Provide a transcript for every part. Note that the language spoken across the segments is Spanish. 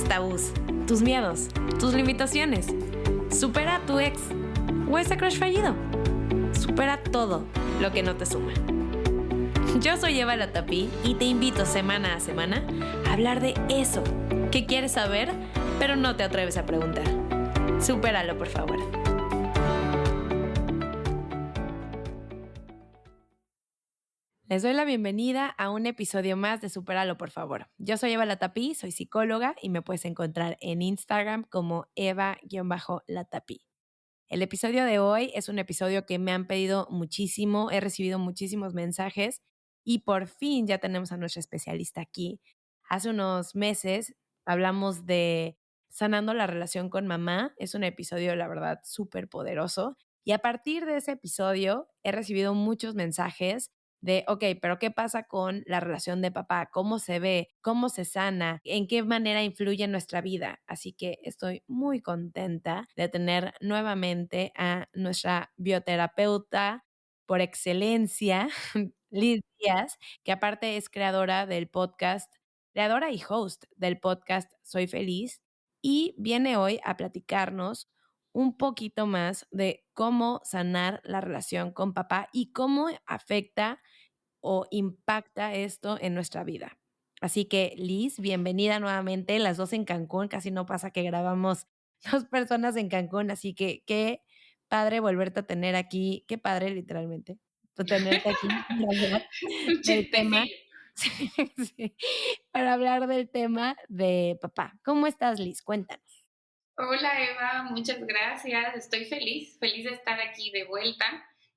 tus tabús, tus miedos, tus limitaciones. Supera a tu ex o ese crush fallido. Supera todo lo que no te suma. Yo soy Eva Latapí y te invito semana a semana a hablar de eso que quieres saber, pero no te atreves a preguntar. Supéralo, por favor. Les doy la bienvenida a un episodio más de Supéralo, por favor. Yo soy Eva Latapí, soy psicóloga y me puedes encontrar en Instagram como Eva-Latapí. El episodio de hoy es un episodio que me han pedido muchísimo, he recibido muchísimos mensajes y por fin ya tenemos a nuestra especialista aquí. Hace unos meses hablamos de sanando la relación con mamá. Es un episodio, la verdad, súper poderoso. Y a partir de ese episodio he recibido muchos mensajes de, ok, pero ¿qué pasa con la relación de papá? ¿Cómo se ve? ¿Cómo se sana? ¿En qué manera influye en nuestra vida? Así que estoy muy contenta de tener nuevamente a nuestra bioterapeuta por excelencia, Liz Díaz, que aparte es creadora y host del podcast Soy Feliz, y viene hoy a platicarnos un poquito más de cómo sanar la relación con papá y cómo afecta o impacta esto en nuestra vida. Así que, Liz, bienvenida nuevamente, las dos en Cancún, casi no pasa que grabamos dos personas en Cancún, así que qué padre volverte a tener aquí, qué padre literalmente, tenerte aquí para hablar Un del tema, chistecillo. sí, para hablar del tema de papá. ¿Cómo estás, Liz? Cuéntanos. Hola Eva, muchas gracias. Estoy feliz de estar aquí de vuelta.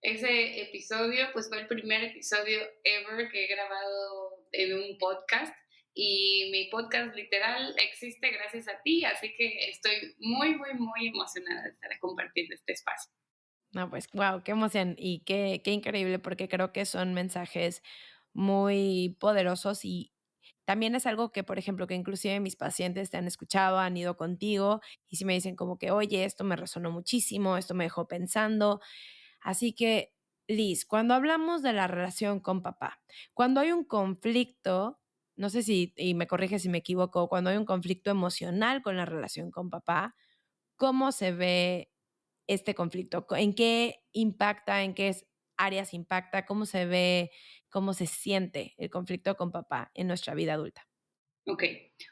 Ese episodio, pues fue el primer episodio ever que he grabado en un podcast y mi podcast literal existe gracias a ti, así que estoy muy emocionada de estar compartiendo este espacio. No, pues, wow, qué emoción y qué increíble, porque creo que son mensajes muy poderosos y también es algo que, por ejemplo, que inclusive mis pacientes te han escuchado, han ido contigo y sí me dicen como que, oye, esto me resonó muchísimo, esto me dejó pensando. Así que, Liz, cuando hablamos de la relación con papá, cuando hay un conflicto, no sé si, y me corrige si me equivoco, cuando hay un conflicto emocional con la relación con papá, ¿cómo se ve este conflicto? ¿En qué impacta? ¿En qué áreas impacta? ¿Cómo se ve? ¿Cómo se siente el conflicto con papá en nuestra vida adulta? Ok,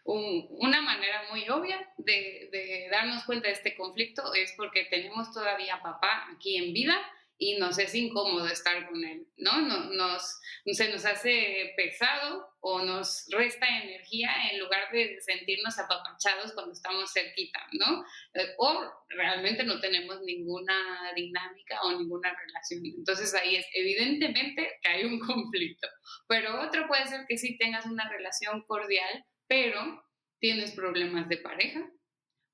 una manera muy obvia de darnos cuenta de este conflicto es porque tenemos todavía a papá aquí en vida y nos es incómodo estar con él, ¿no? Se nos hace pesado o nos resta energía en lugar de sentirnos apapachados cuando estamos cerquita, ¿no? O realmente no tenemos ninguna dinámica o ninguna relación. Entonces ahí es evidentemente que hay un conflicto. Pero otro puede ser que sí tengas una relación cordial, pero tienes problemas de pareja,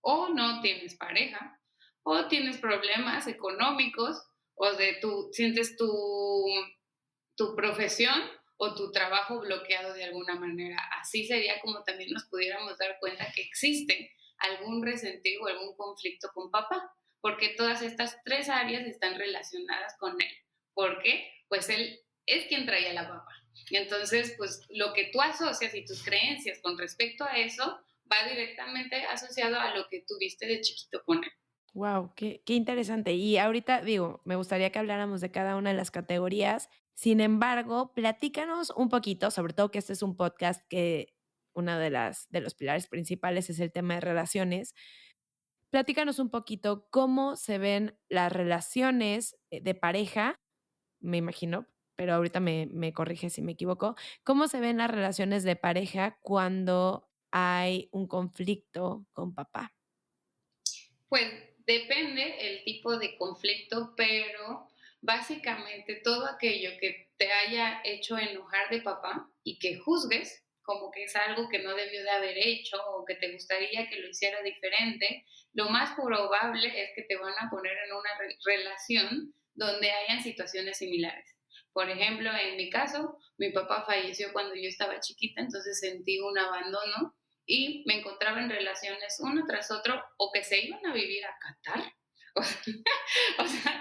o no tienes pareja, o tienes problemas económicos, o sientes tu profesión o tu trabajo bloqueado de alguna manera. Así sería como también nos pudiéramos dar cuenta que existe algún resentido o algún conflicto con papá, porque todas estas tres áreas están relacionadas con él. ¿Por qué? Pues él es quien traía la papa. Entonces, pues lo que tú asocias y tus creencias con respecto a eso va directamente asociado a lo que tuviste de chiquito con él. Wow, qué interesante. Y ahorita digo, me gustaría que habláramos de cada una de las categorías. Sin embargo, platícanos un poquito, sobre todo que este es un podcast que una de los pilares principales es el tema de relaciones. Platícanos un poquito cómo se ven las relaciones de pareja, me imagino, pero ahorita me corrige si me equivoco. ¿Cómo se ven las relaciones de pareja cuando hay un conflicto con papá? Pues depende el tipo de conflicto, pero básicamente todo aquello que te haya hecho enojar de papá y que juzgues como que es algo que no debió de haber hecho o que te gustaría que lo hiciera diferente, lo más probable es que te van a poner en una relación donde hayan situaciones similares. Por ejemplo, en mi caso, mi papá falleció cuando yo estaba chiquita, entonces sentí un abandono y me encontraba en relaciones uno tras otro o que se iban a vivir a Qatar. O sea,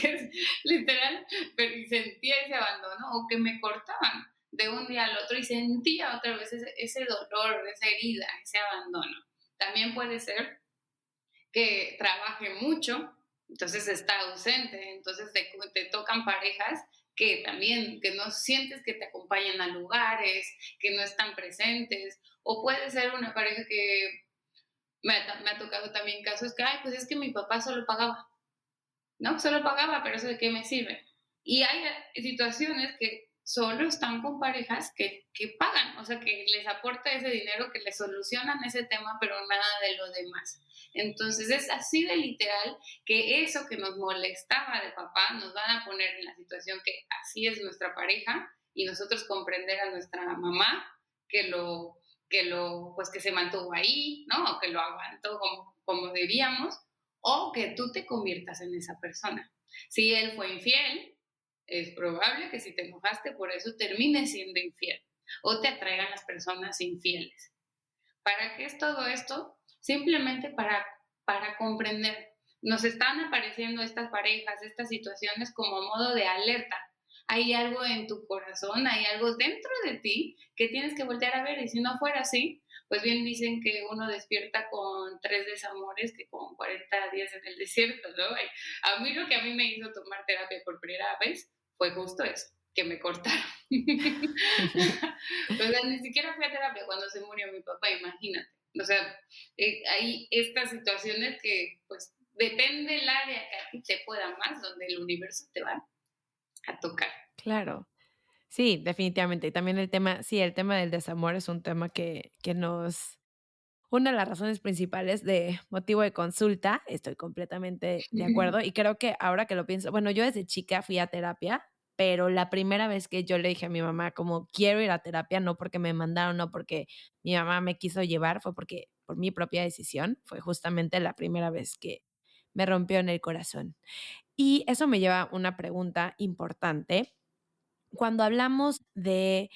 que literal, pero y sentía ese abandono o que me cortaban. de un día al otro y sentía otra vez ese dolor, esa herida, ese abandono. También puede ser que trabaje mucho, entonces está ausente, entonces te tocan parejas que también, que no sientes que te acompañan a lugares, que no están presentes, o puede ser una pareja que me ha tocado también casos que, ay, pues es que mi papá solo pagaba, ¿no? Solo pagaba, pero eso de qué me sirve. Y hay situaciones que solo están con parejas que pagan, o sea, que les aporta ese dinero, que les solucionan ese tema, pero nada de lo demás. Entonces es así de literal que eso que nos molestaba de papá nos van a poner en la situación que así es nuestra pareja y nosotros comprender a nuestra mamá que pues que se mantuvo ahí, ¿no? O que lo aguantó como debíamos, o que tú te conviertas en esa persona. Si él fue infiel, es probable que si te enojaste por eso termines siendo infiel o te atraigan las personas infieles. ¿Para qué es todo esto? Simplemente para comprender. Nos están apareciendo estas parejas, estas situaciones como modo de alerta. Hay algo en tu corazón, hay algo dentro de ti que tienes que voltear a ver y si no fuera así, pues bien dicen que uno despierta con 3 desamores que con 40 días en el desierto, ¿no? A mí lo que a mí me hizo tomar terapia por primera vez fue justo eso, que me cortaron. O sea, ni siquiera fui a terapia cuando se murió mi papá, imagínate. O sea, hay estas situaciones que, pues, depende del área que a ti te pueda más, donde el universo te va a tocar. Claro. Sí, definitivamente. Y también el tema del desamor es un tema que nos una de las razones principales de motivo de consulta, estoy completamente de acuerdo, y creo que ahora que lo pienso, bueno, yo desde chica fui a terapia, pero la primera vez que yo le dije a mi mamá como quiero ir a terapia, no porque me mandaron, no porque mi mamá me quiso llevar, fue porque por mi propia decisión, fue justamente la primera vez que me rompió en el corazón. Y eso me lleva a una pregunta importante cuando hablamos de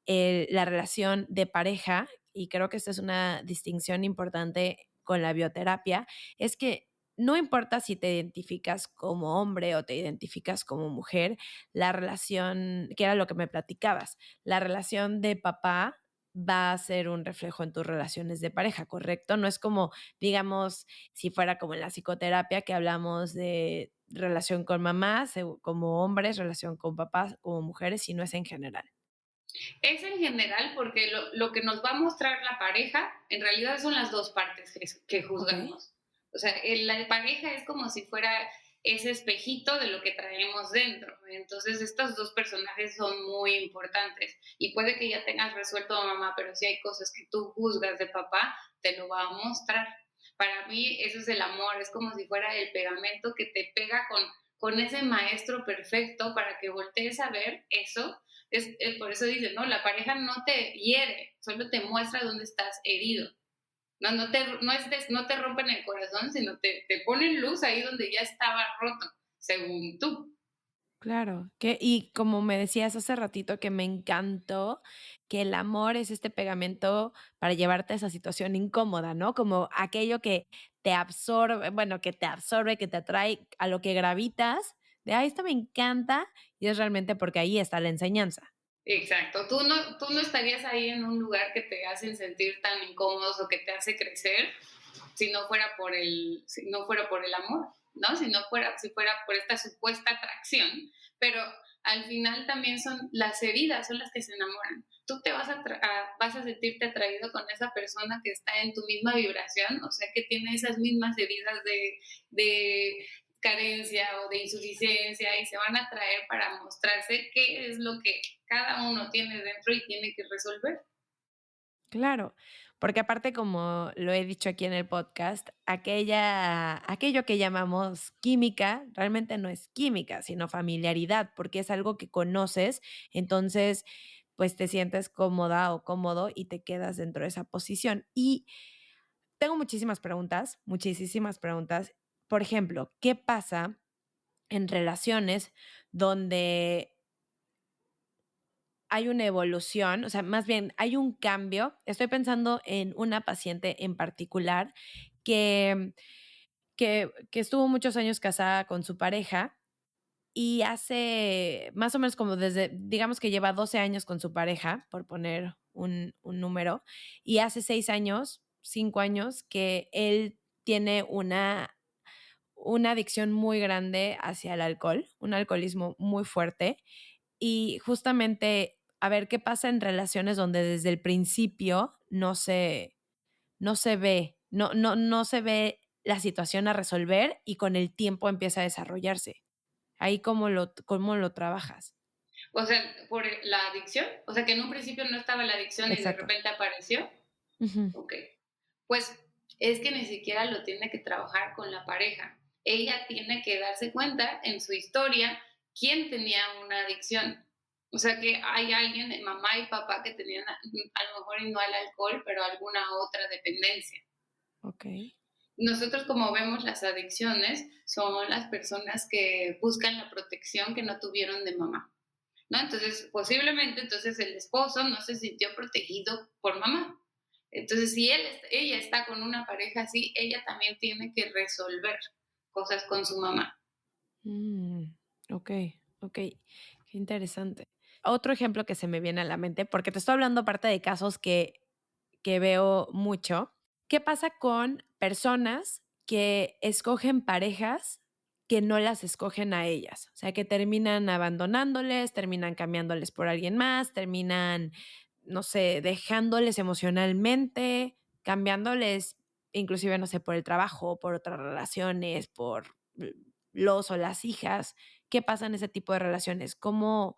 la relación de pareja, y creo que esta es una distinción importante con la bioterapia, es que no importa si te identificas como hombre o te identificas como mujer, la relación, que era lo que me platicabas, la relación de papá va a ser un reflejo en tus relaciones de pareja, ¿correcto? No es como, digamos, si fuera como en la psicoterapia que hablamos de relación con mamás, como hombres, relación con papás, como mujeres, si no es en general. Es en general porque lo que nos va a mostrar la pareja, en realidad son las dos partes que Ok. juzgamos. O sea, la pareja es como si fuera ese espejito de lo que traemos dentro. Entonces, estos dos personajes son muy importantes. Y puede que ya tengas resuelto a mamá, pero si hay cosas que tú juzgas de papá, te lo va a mostrar. Para mí, eso es el amor. Es como si fuera el pegamento que te pega con ese maestro perfecto para que voltees a ver eso por eso dice, no, la pareja no te hiere, solo te muestra dónde estás herido. No te rompen el corazón, sino te ponen luz ahí donde ya estaba roto, según tú. Claro, y como me decías hace ratito que me encantó que el amor es este pegamento para llevarte a esa situación incómoda, ¿no? Como aquello que te absorbe, bueno, que te atrae, a lo que gravitas, de, ay, esto me encanta, y es realmente porque ahí está la enseñanza. Exacto, tú no estarías ahí en un lugar que te hacen sentir tan incómodos o que te hace crecer si no fuera por el amor, ¿no? Si fuera por esta supuesta atracción, pero al final también son las heridas, son las que se enamoran. Tú vas a sentirte atraído con esa persona que está en tu misma vibración, o sea, que tiene esas mismas heridas de carencia o de insuficiencia y se van a traer para mostrarse qué es lo que cada uno tiene dentro y tiene que resolver. Claro, porque aparte, como lo he dicho aquí en el podcast, aquello que llamamos química realmente no es química, sino familiaridad, porque es algo que conoces, entonces, pues te sientes cómoda o cómodo y te quedas dentro de esa posición. Y tengo muchísimas preguntas, muchísimas preguntas. Por ejemplo, ¿qué pasa en relaciones donde hay una evolución, o sea, más bien hay un cambio? Estoy pensando en una paciente en particular que, que estuvo muchos años casada con su pareja y hace más o menos como desde, digamos que lleva 12 años con su pareja, por poner un número, y hace 6 años, 5 años, que él tiene una adicción muy grande hacia el alcohol, un alcoholismo muy fuerte, y justamente a ver qué pasa en relaciones donde desde el principio no se ve, no se ve la situación a resolver y con el tiempo empieza a desarrollarse. Ahí cómo lo trabajas. O sea, por la adicción, o sea, que en un principio no estaba la adicción y de Exacto. repente apareció. Ujú. Ok. Pues es que ni siquiera lo tiene que trabajar con la pareja. Ella tiene que darse cuenta en su historia quién tenía una adicción. O sea que hay alguien, mamá y papá, que tenían a lo mejor y no al alcohol, pero alguna otra dependencia. Okey. Nosotros como vemos las adicciones son las personas que buscan la protección que no tuvieron de mamá, ¿no? Entonces, posiblemente entonces el esposo no se sintió protegido por mamá. Entonces, si ella está con una pareja así, ella también tiene que resolver cosas con su mamá. Mm, okey, qué interesante. Otro ejemplo que se me viene a la mente, porque te estoy hablando aparte de casos que veo mucho. ¿Qué pasa con personas que escogen parejas que no las escogen a ellas? O sea, que terminan abandonándoles, terminan cambiándoles por alguien más, terminan, no sé, dejándoles emocionalmente, cambiándoles, inclusive, no sé, por el trabajo, por otras relaciones, por los o las hijas. ¿Qué pasa en ese tipo de relaciones? ¿Cómo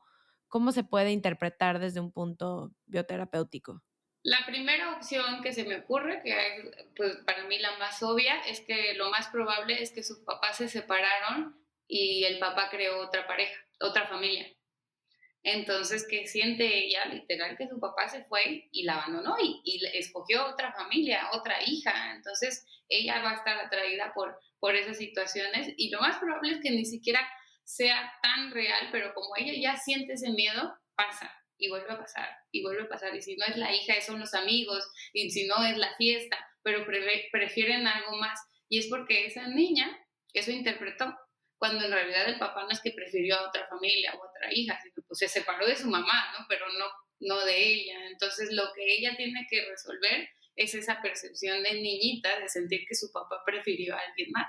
se puede interpretar desde un punto bioterapéutico? La primera opción que se me ocurre, que es pues, para mí la más obvia, es que lo más probable es que sus papás se separaron y el papá creó otra pareja, otra familia. Entonces, ¿qué siente ella? Literal, que su papá se fue y la abandonó y escogió otra familia, otra hija. Entonces, ella va a estar atraída por esas situaciones y lo más probable es que ni siquiera sea tan real, pero como ella ya siente ese miedo, pasa y vuelve a pasar y vuelve a pasar. Y si no es la hija, son los amigos, y si no es la fiesta, pero prefieren algo más. Y es porque esa niña eso interpretó cuando en realidad el papá no es que prefirió a otra familia o a otra hija, sino pues se separó de su mamá, ¿no? Pero no de ella. Entonces lo que ella tiene que resolver es esa percepción de niñita de sentir que su papá prefirió a alguien más.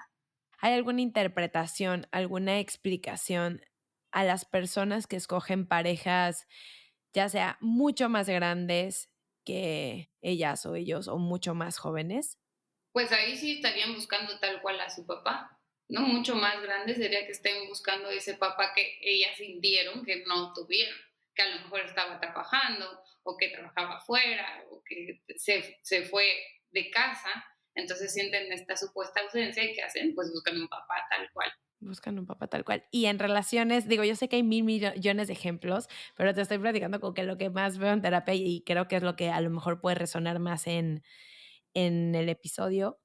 ¿Hay alguna interpretación, alguna explicación a las personas que escogen parejas, ya sea mucho más grandes que ellas o ellos o mucho más jóvenes? Pues ahí sí estarían buscando tal cual a su papá, ¿no? Mucho más grande sería que estén buscando ese papá que ellas sintieron que no tuvieron, que a lo mejor estaba trabajando o que trabajaba afuera o que se fue de casa, entonces sienten esta supuesta ausencia y ¿qué hacen? Pues buscan un papá tal cual. Buscan un papá tal cual. Y en relaciones, digo, yo sé que hay mil millones de ejemplos, pero te estoy platicando con que lo que más veo en terapia y creo que es lo que a lo mejor puede resonar más en el episodio.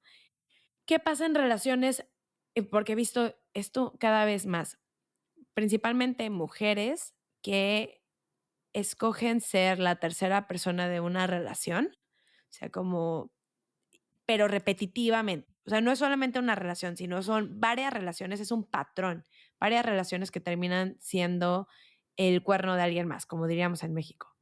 ¿Qué pasa en relaciones? Porque he visto esto cada vez más, principalmente mujeres que escogen ser la tercera persona de una relación, o sea, como, pero repetitivamente. O sea, no es solamente una relación, sino son varias relaciones, es un patrón, varias relaciones que terminan siendo el cuerno de alguien más, como diríamos en México.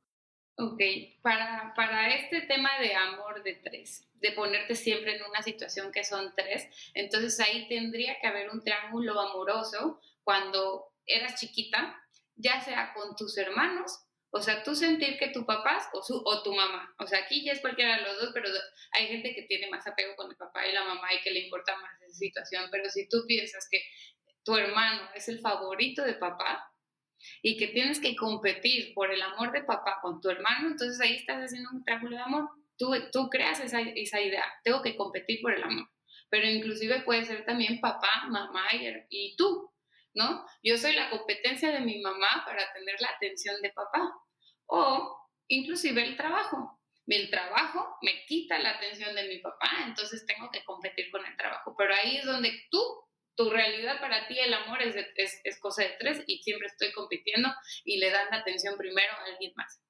Ok, para este tema de amor de tres, de ponerte siempre en una situación que son tres, entonces ahí tendría que haber un triángulo amoroso cuando eras chiquita, ya sea con tus hermanos, o sea, tú sentir que tu papá o tu mamá, o sea, aquí ya es cualquiera de los dos, pero hay gente que tiene más apego con el papá y la mamá y que le importa más esa situación, pero si tú piensas que tu hermano es el favorito de papá, y que tienes que competir por el amor de papá con tu hermano, entonces ahí estás haciendo un triángulo de amor. Tú creas esa idea, tengo que competir por el amor, pero inclusive puede ser también papá, mamá y tú, ¿no? Yo soy la competencia de mi mamá para tener la atención de papá, o inclusive el trabajo. El trabajo me quita la atención de mi papá, entonces tengo que competir con el trabajo, pero ahí es donde tu realidad para ti, el amor es cosa de tres y siempre estoy compitiendo y le dan la atención primero a alguien más.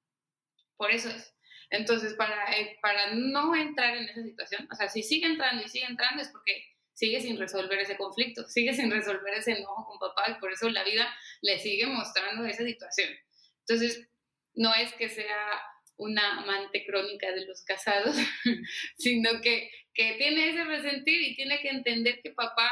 Por eso es. Entonces, para no entrar en esa situación, o sea, si sigue entrando y sigue entrando es porque sigue sin resolver ese conflicto, sigue sin resolver ese enojo con papá y por eso la vida le sigue mostrando esa situación. Entonces, no es que sea una amante crónica de los casados, sino que tiene ese resentir y tiene que entender que papá,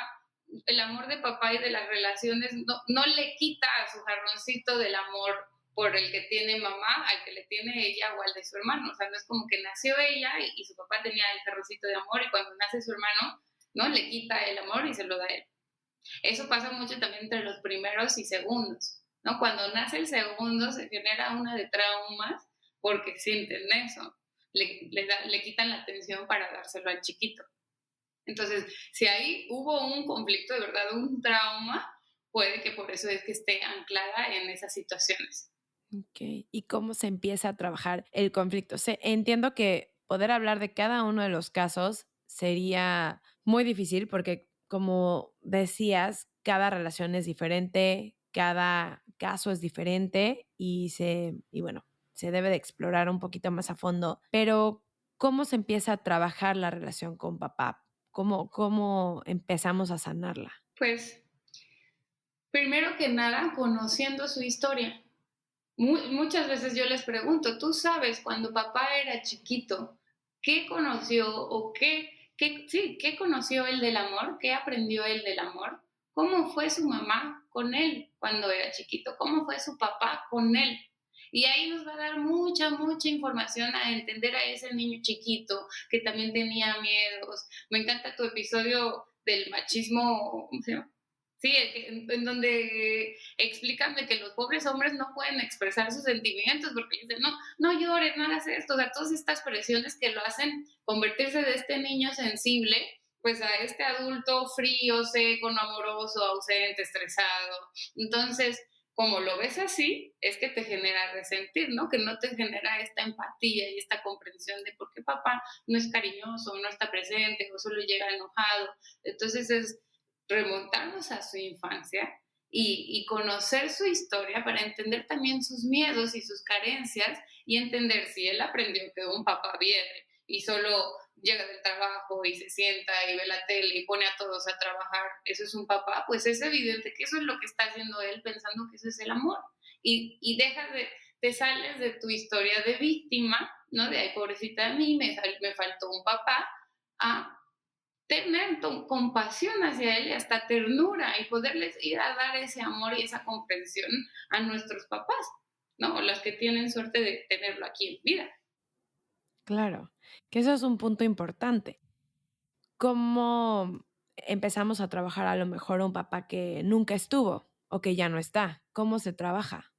el amor de papá y de las relaciones no le quita a su jarroncito del amor por el que tiene mamá, al que le tiene ella o al de su hermano. O sea, no es como que nació ella y su papá tenía el jarroncito de amor y cuando nace su hermano, ¿no? Le quita el amor y se lo da a él. Eso pasa mucho también entre los primeros y segundos, ¿no? Cuando nace el segundo se genera una de traumas porque sienten eso, le quitan la atención para dárselo al chiquito. Entonces, si ahí hubo un conflicto de verdad, un trauma, puede que por eso es que esté anclada en esas situaciones. Ok, ¿y cómo se empieza a trabajar el conflicto? Entiendo que poder hablar de cada uno de los casos sería muy difícil porque, como decías, cada relación es diferente, cada caso es diferente y bueno, se debe de explorar un poquito más a fondo. Pero, ¿cómo se empieza a trabajar la relación con papá? ¿Cómo empezamos a sanarla? Pues, primero que nada, conociendo su historia. Muchas veces yo les pregunto, ¿tú sabes cuando papá era chiquito, qué conoció o qué conoció él del amor? ¿Qué aprendió él del amor? ¿Cómo fue su mamá con él cuando era chiquito? ¿Cómo fue su papá con él? Y ahí nos va a dar mucha información a entender a ese niño chiquito que también tenía miedos. Me encanta tu episodio del machismo, ¿cómo se llama? Sí, en donde explican de que los pobres hombres no pueden expresar sus sentimientos porque dicen, no llores, no hagas esto. O sea, todas estas presiones que lo hacen convertirse de este niño sensible, pues a este adulto frío, seco, no amoroso, ausente, estresado. Entonces, como lo ves así, es que te genera resentir, ¿no? Que no te genera esta empatía y esta comprensión de por qué papá no es cariñoso, no está presente o solo llega enojado. Entonces es remontarnos a su infancia y conocer su historia para entender también sus miedos y sus carencias y entender si él aprendió que un papá viene y solo llega del trabajo y se sienta y ve la tele y pone a todos a trabajar, eso es un papá, pues es evidente que eso es lo que está haciendo él pensando que eso es el amor. Y dejas te sales de tu historia de víctima, ¿no? De, ay, pobrecita de mí, me faltó un papá, a tener compasión hacia él y hasta ternura y poderles ir a dar ese amor y esa comprensión a nuestros papás, ¿no? O los que tienen suerte de tenerlo aquí en vida. Claro, que eso es un punto importante. ¿Cómo empezamos a trabajar a lo mejor a un papá que nunca estuvo o que ya no está? ¿Cómo se trabaja?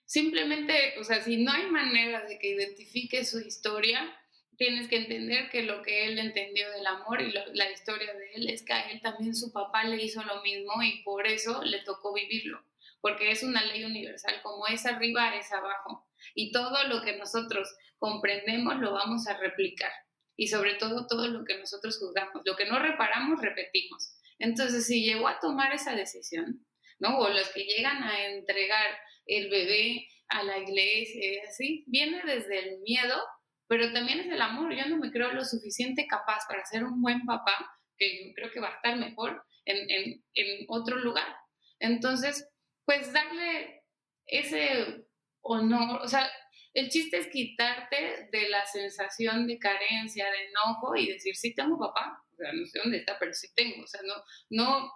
Simplemente, o sea, si no hay manera de que identifique su historia, tienes que entender que lo que él entendió del amor y la historia de él es que a él también su papá le hizo lo mismo y por eso le tocó vivirlo, porque es una ley universal, como es arriba, es abajo. Y todo lo que nosotros comprendemos lo vamos a replicar. Y sobre todo lo que nosotros juzgamos, lo que no reparamos, repetimos. Entonces, si llegó a tomar esa decisión, ¿no? O los que llegan a entregar el bebé a la iglesia y así, viene desde el miedo, pero también es el amor. Yo no me creo lo suficiente capaz para ser un buen papá, que yo creo que va a estar mejor en otro lugar. Entonces, pues darle ese honor, o sea, el chiste es quitarte de la sensación de carencia, de enojo y decir, sí tengo papá, o sea, no sé dónde está, pero sí tengo, o sea, no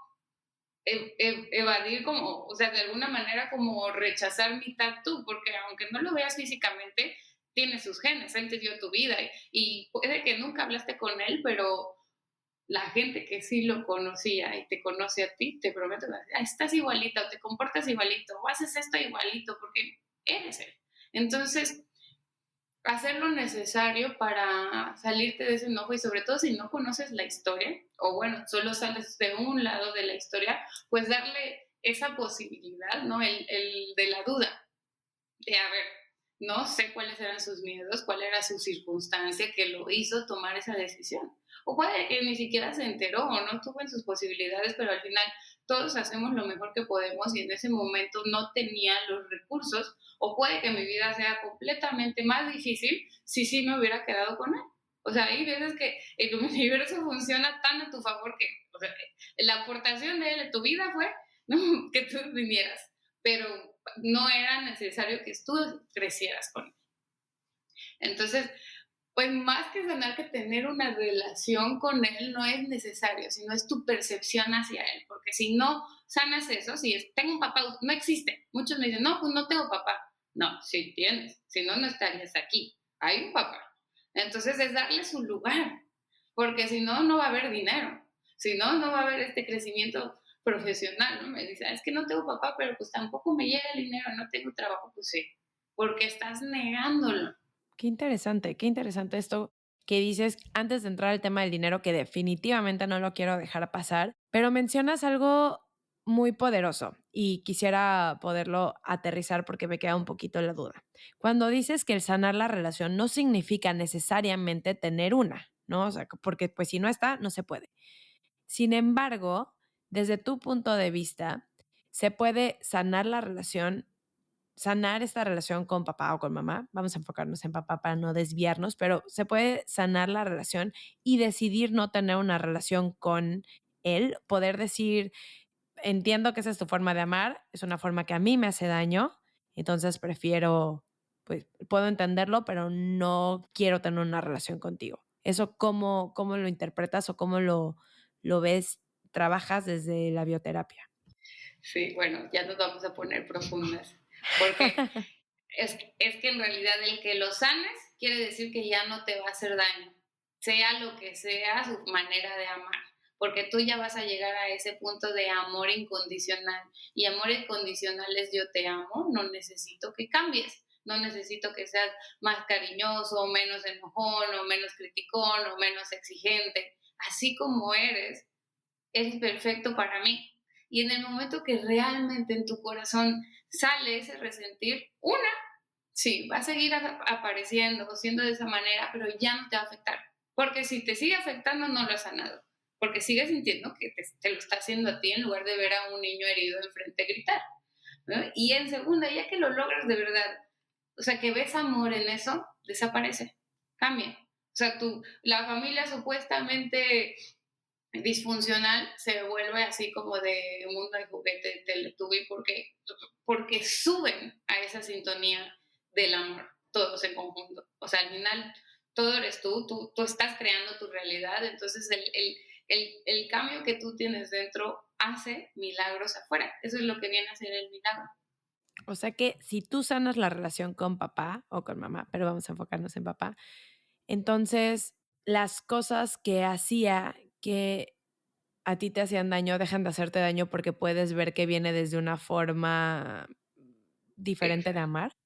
evadir como, o sea, de alguna manera como rechazar mitad tú, porque aunque no lo veas físicamente, tiene sus genes, él te dio tu vida y puede que nunca hablaste con él, pero la gente que sí lo conocía y te conoce a ti, te prometo que estás igualito, te comportas igualito, o haces esto igualito, porque eres él. Entonces, hacer lo necesario para salirte de ese enojo y sobre todo si no conoces la historia, o bueno, solo sales de un lado de la historia, pues darle esa posibilidad, ¿no? El de la duda, de a ver, no sé cuáles eran sus miedos, cuál era su circunstancia que lo hizo tomar esa decisión. O puede que ni siquiera se enteró o no estuvo en sus posibilidades, pero al final todos hacemos lo mejor que podemos y en ese momento no tenía los recursos o puede que mi vida sea completamente más difícil si sí me hubiera quedado con él. O sea, hay veces que el universo funciona tan a tu favor que O sea, la aportación de él en tu vida fue, ¿no? Que tú vinieras, pero no era necesario que tú crecieras con él. Entonces, pues más que sanar, que tener una relación con él no es necesario, sino es tu percepción hacia él, porque si no sanas eso, si es, tengo un papá, no existe. Muchos me dicen, no, pues no tengo papá. No, sí tienes, si no, no estarías aquí. Hay un papá. Entonces es darle su lugar, porque si no, no va a haber dinero. Si no, no va a haber este crecimiento profesional, ¿no? Me dice, es que no tengo papá, pero pues tampoco me llega el dinero, no tengo trabajo, pues sí, porque estás negándolo. Qué interesante esto que dices antes de entrar al tema del dinero, que definitivamente no lo quiero dejar pasar, pero mencionas algo muy poderoso y quisiera poderlo aterrizar porque me queda un poquito la duda. Cuando dices que el sanar la relación no significa necesariamente tener una, ¿no? O sea, porque pues si no está, no se puede. Sin embargo, desde tu punto de vista, se puede sanar esta relación con papá o con mamá, vamos a enfocarnos en papá para no desviarnos, pero se puede sanar la relación y decidir no tener una relación con él, poder decir, entiendo que esa es tu forma de amar, es una forma que a mí me hace daño, entonces prefiero, pues puedo entenderlo, pero no quiero tener una relación contigo. ¿Eso cómo lo interpretas o cómo lo ves, trabajas desde la bioterapia? Sí, bueno, ya nos vamos a poner profundas, porque es que en realidad el que lo sanes quiere decir que ya no te va a hacer daño, sea lo que sea su manera de amar, porque tú ya vas a llegar a ese punto de amor incondicional. Y amor incondicional es yo te amo, no necesito que cambies, no necesito que seas más cariñoso, o menos enojón, o menos criticón, o menos exigente. Así como eres perfecto para mí. Y en el momento que realmente en tu corazón sale ese resentir, sí, va a seguir apareciendo o siendo de esa manera, pero ya no te va a afectar. Porque si te sigue afectando, no lo has sanado. Porque sigues sintiendo que te lo está haciendo a ti en lugar de ver a un niño herido enfrente gritar, ¿no? Y en segunda, ya que lo logras de verdad, o sea, que ves amor en eso, desaparece, cambia. O sea, la familia supuestamente disfuncional se vuelve así como de mundo de juguete Teletubby, porque suben a esa sintonía del amor, todos en conjunto. O sea, al final todo eres tú estás creando tu realidad, entonces el cambio que tú tienes dentro hace milagros afuera. Eso es lo que viene a ser el milagro. O sea que si tú sanas la relación con papá o con mamá, pero vamos a enfocarnos en papá, entonces las cosas que hacía que a ti te hacían daño dejan de hacerte daño porque puedes ver que viene desde una forma diferente de Exacto. amar.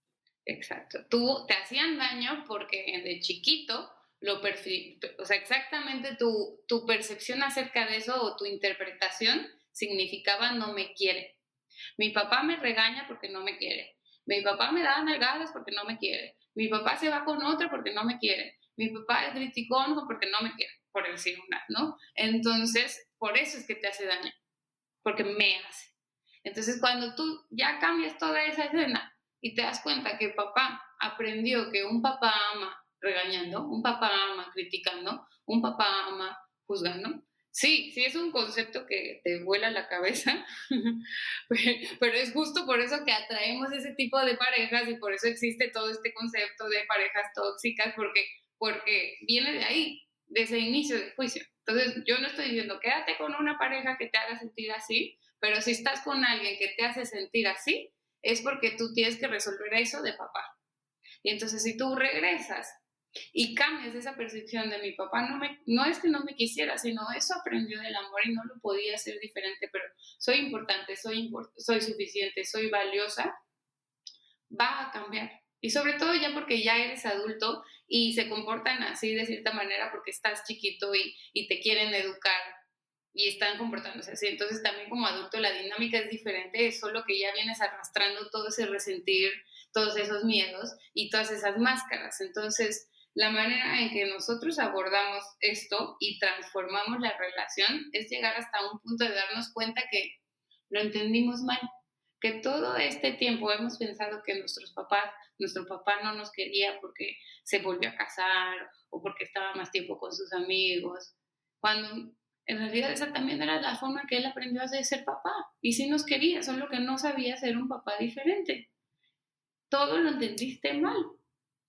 Exacto. Tú te hacían daño porque de chiquito o sea, exactamente tu percepción acerca de eso o tu interpretación significaba no me quiere. Mi papá me regaña porque no me quiere. Mi papá me da nalgadas porque no me quiere. Mi papá se va con otra porque no me quiere. Mi papá es criticón porque no me quiere, por decir una, ¿no? Entonces, por eso es que te hace daño, porque me hace. Entonces, cuando tú ya cambias toda esa escena y te das cuenta que papá aprendió que un papá ama regañando, un papá ama criticando, un papá ama juzgando. Sí, sí es un concepto que te vuela la cabeza, pero es justo por eso que atraemos ese tipo de parejas y por eso existe todo este concepto de parejas tóxicas, porque viene de ahí, de ese inicio de juicio. Entonces, yo no estoy diciendo quédate con una pareja que te haga sentir así, pero si estás con alguien que te hace sentir así, es porque tú tienes que resolver eso de papá. Y entonces si tú regresas y cambias esa percepción de mi papá, no es que no me quisiera, sino eso aprendió del amor y no lo podía hacer diferente, pero soy importante, soy suficiente, soy valiosa, va a cambiar. Y sobre todo ya porque ya eres adulto y se comportan así de cierta manera porque estás chiquito y te quieren educar y están comportándose así. Entonces también como adulto la dinámica es diferente, es solo que ya vienes arrastrando todo ese resentir, todos esos miedos y todas esas máscaras. Entonces la manera en que nosotros abordamos esto y transformamos la relación es llegar hasta un punto de darnos cuenta que lo entendimos mal, que todo este tiempo hemos pensado que nuestro papá no nos quería porque se volvió a casar o porque estaba más tiempo con sus amigos, cuando en realidad esa también era la forma que él aprendió a ser papá. Y sí nos quería, solo que no sabía ser un papá diferente. Todo lo entendiste mal.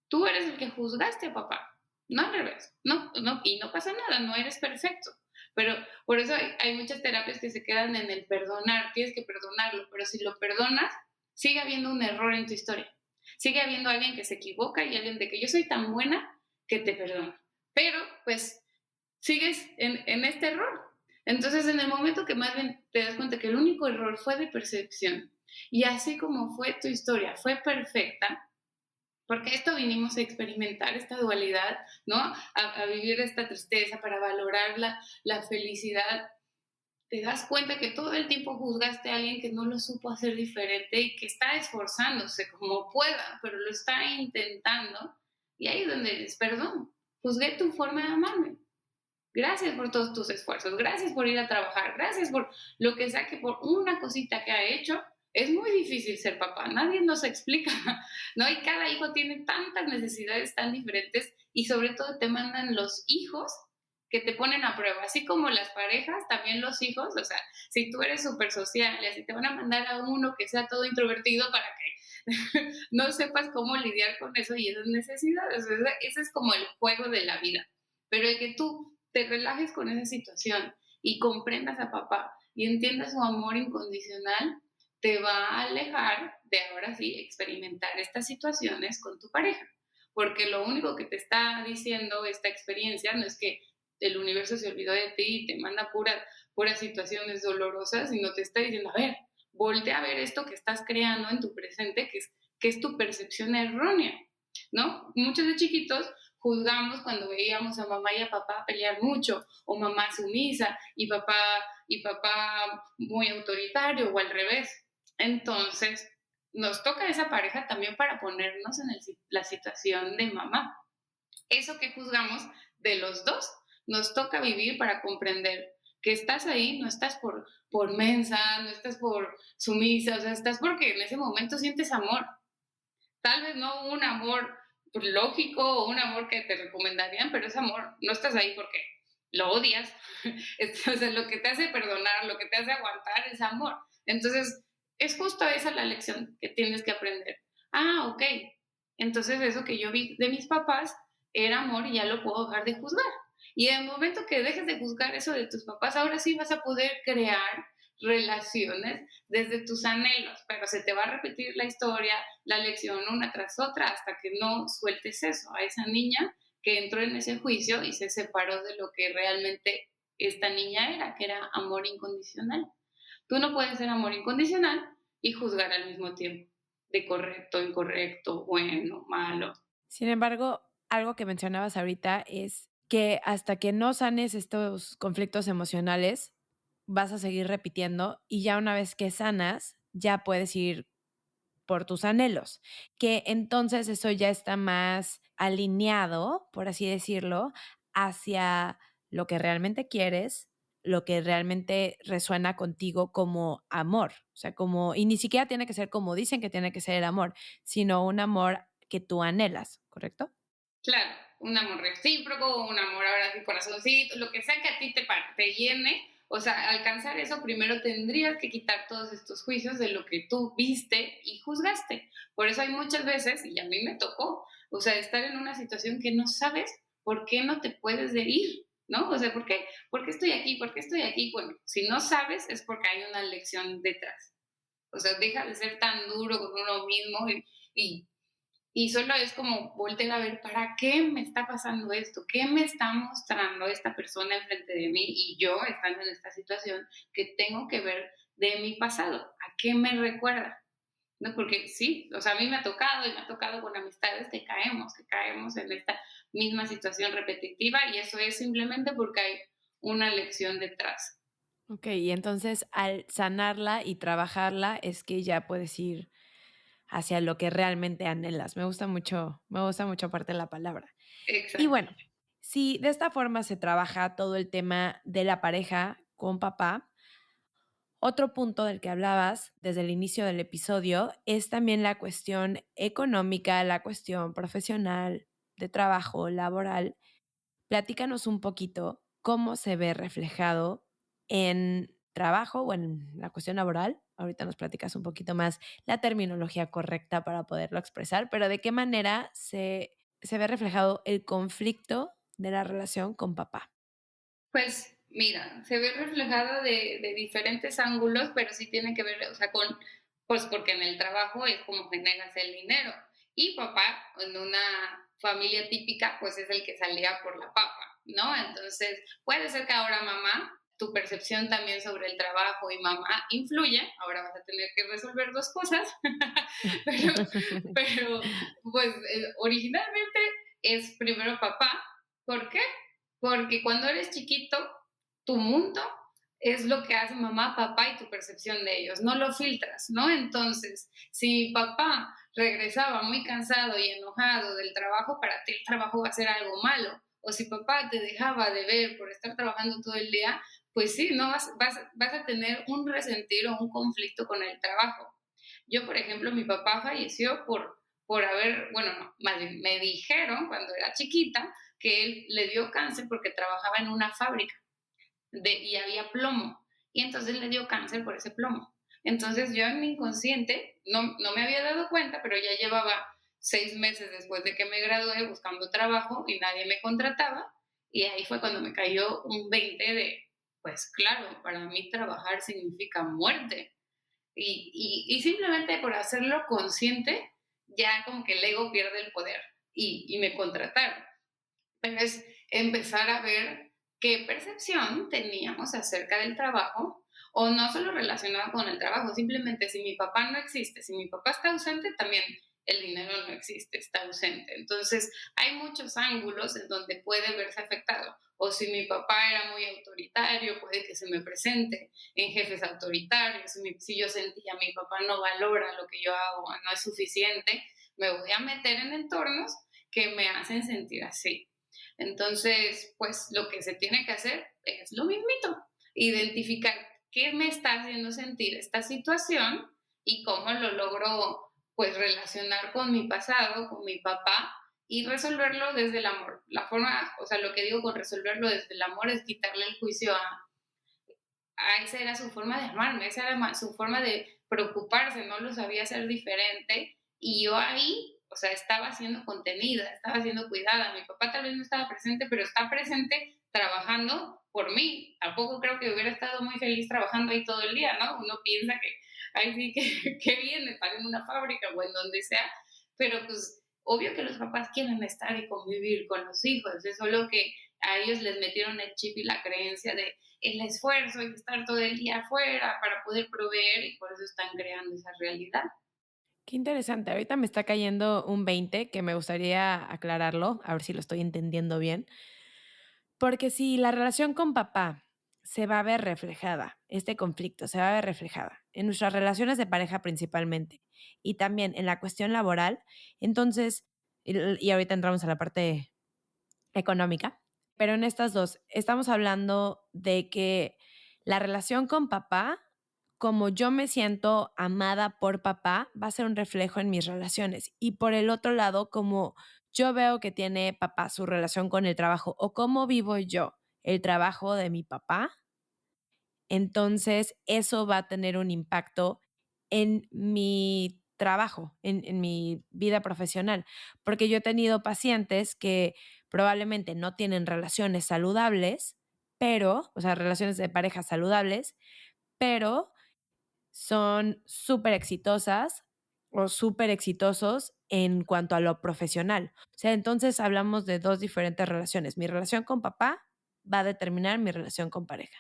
Tú eres el que juzgaste a papá, no al revés. No, no, y no pasa nada, no eres perfecto. Pero por eso hay muchas terapias que se quedan en el perdonar, tienes que perdonarlo, pero si lo perdonas, sigue habiendo un error en tu historia. Sigue habiendo alguien que se equivoca y alguien de que yo soy tan buena que te perdono. Pero pues sigues en este error. Entonces, en el momento que más bien te das cuenta que el único error fue de percepción y así como fue tu historia, fue perfecta, porque esto vinimos a experimentar, esta dualidad, ¿no? A vivir esta tristeza para valorar la felicidad. Te das cuenta que todo el tiempo juzgaste a alguien que no lo supo hacer diferente y que está esforzándose como pueda, pero lo está intentando. Y ahí es donde dices, perdón, juzgué tu forma de amarme. Gracias por todos tus esfuerzos, gracias por ir a trabajar, gracias por lo que sea que por una cosita que ha hecho. Es muy difícil ser papá, nadie nos explica, ¿no? Y cada hijo tiene tantas necesidades tan diferentes y sobre todo te mandan los hijos que te ponen a prueba, así como las parejas, también los hijos, o sea, si tú eres súper social y así te van a mandar a uno que sea todo introvertido para que no sepas cómo lidiar con eso y esas necesidades. O sea, ese es como el juego de la vida. Pero el que tú te relajes con esa situación y comprendas a papá y entiendas su amor incondicional, te va a alejar de ahora sí experimentar estas situaciones con tu pareja. Porque lo único que te está diciendo esta experiencia no es que el universo se olvidó de ti y te manda puras situaciones dolorosas, sino te está diciendo, a ver, voltea a ver esto que estás creando en tu presente, que es tu percepción errónea, ¿no? Muchos de chiquitos juzgamos cuando veíamos a mamá y a papá pelear mucho, o mamá sumisa y papá muy autoritario, o al revés. Entonces, nos toca esa pareja también para ponernos en la situación de mamá. Eso que juzgamos de los dos, nos toca vivir para comprender que estás ahí, no estás por mensa, no estás por sumisa, o sea, estás porque en ese momento sientes amor. Tal vez no un amor lógico o un amor que te recomendarían, pero es amor. No estás ahí porque lo odias. O sea, lo que te hace perdonar, lo que te hace aguantar es amor. Entonces, es justo esa la lección que tienes que aprender. Ah, ok. Entonces, eso que yo vi de mis papás era amor y ya lo puedo dejar de juzgar. Y en el momento que dejes de juzgar eso de tus papás, ahora sí vas a poder crear relaciones desde tus anhelos, pero se te va a repetir la historia, la lección una tras otra hasta que no sueltes eso a esa niña que entró en ese juicio y se separó de lo que realmente esta niña era, que era amor incondicional. Tú no puedes ser amor incondicional y juzgar al mismo tiempo de correcto, incorrecto, bueno, malo. Sin embargo, algo que mencionabas ahorita es que hasta que no sanes estos conflictos emocionales, vas a seguir repitiendo y ya una vez que sanas, ya puedes ir por tus anhelos, que entonces eso ya está más alineado, por así decirlo, hacia lo que realmente quieres, lo que realmente resuena contigo como amor, o sea, como, y ni siquiera tiene que ser como dicen que tiene que ser el amor, sino un amor que tú anhelas, ¿correcto? Claro, un amor recíproco, un amor ahora sí corazoncito, lo que sea que a ti te llene. O sea, alcanzar eso primero tendrías que quitar todos estos juicios de lo que tú viste y juzgaste. Por eso hay muchas veces, y a mí me tocó, o sea, estar en una situación que no sabes por qué no te puedes de ir, ¿no? O sea, ¿por qué estoy aquí? ¿Por qué estoy aquí? Bueno, si no sabes es porque hay una lección detrás. O sea, deja de ser tan duro con uno mismo y y solo es como voltear a ver, ¿para qué me está pasando esto? ¿Qué me está mostrando esta persona enfrente de mí y yo estando en esta situación que tengo que ver de mi pasado? ¿A qué me recuerda? ¿No? Porque sí, o sea, a mí me ha tocado y me ha tocado con amistades que caemos en esta misma situación repetitiva y eso es simplemente porque hay una lección detrás. Ok, y entonces al sanarla y trabajarla es que ya puedes ir hacia lo que realmente anhelas. Me gusta mucho aparte la palabra. Y Exacto. bueno, si de esta forma se trabaja todo el tema de la pareja con papá, otro punto del que hablabas desde el inicio del episodio es también la cuestión económica, la cuestión profesional, de trabajo, laboral. Platícanos un poquito cómo se ve reflejado en trabajo o en la cuestión laboral. Ahorita nos platicas un poquito más la terminología correcta para poderlo expresar, pero de qué manera se ve reflejado el conflicto de la relación con papá. Pues mira, se ve reflejado de diferentes ángulos, pero sí tiene que ver, o sea, pues porque en el trabajo es como generas el dinero. Y papá, en una familia típica, pues es el que salía por la papa, ¿no? Entonces, puede ser que ahora mamá, tu percepción también sobre el trabajo y mamá influye, ahora vas a tener que resolver dos cosas, pero, pero pues originalmente es primero papá. ¿Por qué? Porque cuando eres chiquito, tu mundo es lo que hace mamá, papá y tu percepción de ellos, no lo filtras, ¿no? Entonces, si papá regresaba muy cansado y enojado del trabajo, para ti el trabajo va a ser algo malo. O si papá te dejaba de ver por estar trabajando todo el día, pues sí, no vas a tener un resentir o un conflicto con el trabajo. Yo, por ejemplo, mi papá falleció por haber, bueno, no, más bien, me dijeron cuando era chiquita que él le dio cáncer porque trabajaba en una fábrica y había plomo. Y entonces le dio cáncer por ese plomo. Entonces yo en mi inconsciente no me había dado cuenta, pero ya llevaba 6 meses después de que me gradué buscando trabajo y nadie me contrataba. Y ahí fue cuando me cayó un 20 de, pues claro, para mí trabajar significa muerte. Y simplemente por hacerlo consciente, ya como que el ego pierde el poder y me contrataron. Pero es empezar a ver qué percepción teníamos acerca del trabajo, o no solo relacionado con el trabajo, simplemente si mi papá no existe, si mi papá está ausente, también el dinero no existe, está ausente. Entonces, hay muchos ángulos en donde puede verse afectado. O si mi papá era muy autoritario, puede que se me presente en jefes autoritarios. Si yo sentía mi papá no valora lo que yo hago, no es suficiente, me voy a meter en entornos que me hacen sentir así. Entonces, pues lo que se tiene que hacer es lo mismito, identificar qué me está haciendo sentir esta situación y cómo lo logro pues relacionar con mi pasado, con mi papá y resolverlo desde el amor. La forma, o sea, lo que digo con resolverlo desde el amor es quitarle el juicio a esa era su forma de amarme, esa era su forma de preocuparse, no lo sabía hacer diferente y yo ahí, o sea, estaba siendo contenida, estaba siendo cuidada. Mi papá tal vez no estaba presente, pero está presente trabajando por mí. Tampoco creo que hubiera estado muy feliz trabajando ahí todo el día, ¿no? Uno piensa que, ay, sí, que bien estar en una fábrica o en donde sea, pero pues obvio que los papás quieren estar y convivir con los hijos, es solo que a ellos les metieron el chip y la creencia de el esfuerzo y estar todo el día afuera para poder proveer y por eso están creando esa realidad. Qué interesante. Ahorita me está cayendo un 20 que me gustaría aclararlo, a ver si lo estoy entendiendo bien. Porque si la relación con papá se va a ver reflejada, este conflicto se va a ver reflejada en nuestras relaciones de pareja principalmente y también en la cuestión laboral, entonces, y ahorita entramos a la parte económica, pero en estas dos estamos hablando de que la relación con papá, como yo me siento amada por papá, va a ser un reflejo en mis relaciones. Y por el otro lado, como yo veo que tiene papá su relación con el trabajo o cómo vivo yo el trabajo de mi papá, entonces eso va a tener un impacto en mi trabajo, en mi vida profesional, porque yo he tenido pacientes que probablemente no tienen relaciones saludables, pero, o sea, relaciones de pareja saludables, pero son súper exitosas o súper exitosos en cuanto a lo profesional. O sea, entonces hablamos de dos diferentes relaciones. Mi relación con papá va a determinar mi relación con pareja.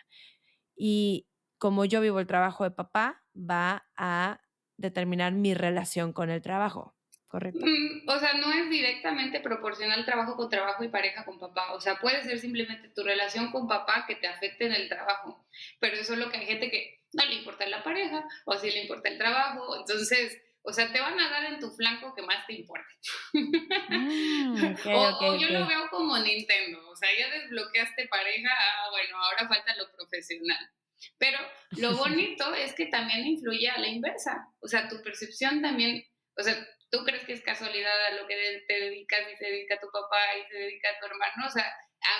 Y como yo vivo el trabajo de papá, va a determinar mi relación con el trabajo, ¿correcto? O sea, no es directamente proporcional trabajo con trabajo y pareja con papá. O sea, puede ser simplemente tu relación con papá que te afecte en el trabajo. Pero eso es lo que hay gente que no le importa la pareja o si le importa el trabajo. Entonces, o sea, te van a dar en tu flanco que más te importe. Ok, o, ok, o yo ok. lo veo como Nintendo. O sea, ya desbloqueaste pareja. Bueno, ahora falta lo profesional. Pero lo bonito es que también influye a la inversa. O sea, tu percepción también, o sea, tú crees que es casualidad a lo que te dedicas y se dedica tu papá y se dedica tu hermano. O sea,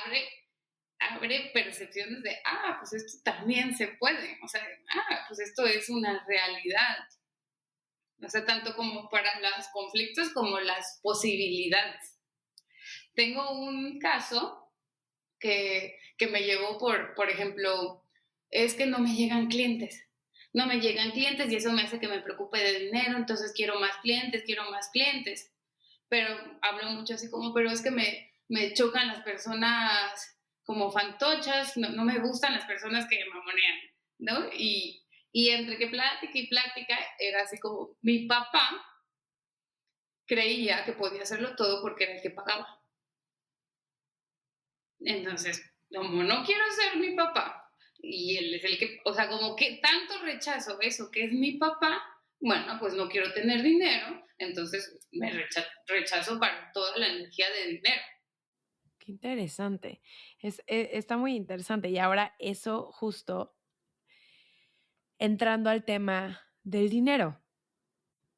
abre abre percepciones de, pues esto también se puede, o sea, pues esto es una realidad. O sea, tanto como para los conflictos como las posibilidades. Tengo un caso que me llevó por ejemplo, es que no me llegan clientes. No me llegan clientes y eso me hace que me preocupe de dinero, entonces quiero más clientes, quiero más clientes. Pero hablo mucho así como, pero es que me chocan las personas como fantochas, no me gustan las personas que mamonean, ¿no? Y entre que plática y plática era así como, mi papá creía que podía hacerlo todo porque era el que pagaba. Entonces, como no quiero ser mi papá, y él es el que, o sea, como que tanto rechazo eso que es mi papá, bueno, pues no quiero tener dinero, entonces me rechazo para toda la energía de dinero. Qué interesante. Está muy interesante. Y ahora eso justo entrando al tema del dinero.